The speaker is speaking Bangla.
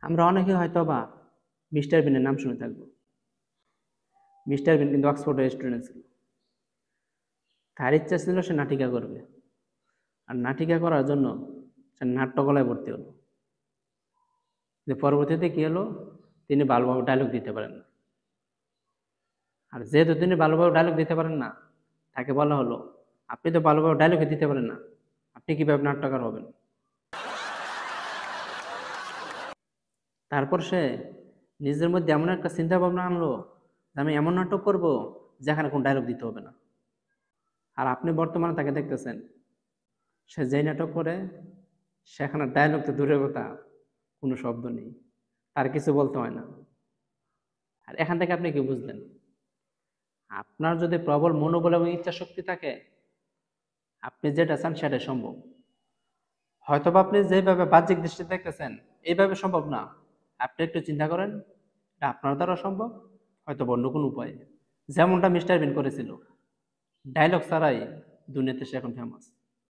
আমরা অনেকে হয়তো বা মিস্টার বিনের নাম শুনে থাকবো। মিস্টার বিন কিন্তু অক্সফোর্ডের স্টুডেন্ট ছিল। তার ইচ্ছা ছিল সে নাটিকা করবে, আর নাটিকা করার জন্য সে নাট্যকলায় ভর্তি হলো। যে পরবর্তীতে কি হলো, তিনি ভালোভাবে ডায়লগ দিতে পারেন না। আর যেহেতু তিনি ভালোভাবে ডায়লগ দিতে পারেন না, তাকে বলা হলো, আপনি তো ভালোভাবে ডায়লগ দিতে পারেন না, আপনি কিভাবে নাট্যকার হবেন? তারপর সে নিজের মধ্যে এমন একটা চিন্তা ভাবনা আনলো যে আমি এমন নাটক করব যেখানে কোনো ডায়লগ দিতে হবে না। আর আপনি বর্তমানে তাকে দেখতেছেন, সে যেই নাটক করে সেখানে ডায়লগ তো দূরের কথা, কোনো শব্দ নেই, তার কিছু বলতে হয় না। আর এখান থেকে আপনি কি বুঝলেন? আপনার যদি প্রবল মনোবল এবং ইচ্ছা শক্তি থাকে, আপনি যেটা চান সেটাই সম্ভব। হয়তোবা আপনি যেভাবে বাহ্যিক দৃষ্টি দেখতেছেন এইভাবে সম্ভব না, আপনি একটু চিন্তা করেন, এটা আপনার দ্বারা সম্ভব, হয়তো অন্য কোনো উপায়। যেমনটা মিস্টার বিন করেছিল, ডায়লগ ছাড়াই দুনিয়াতে সে এখন ফেমাস।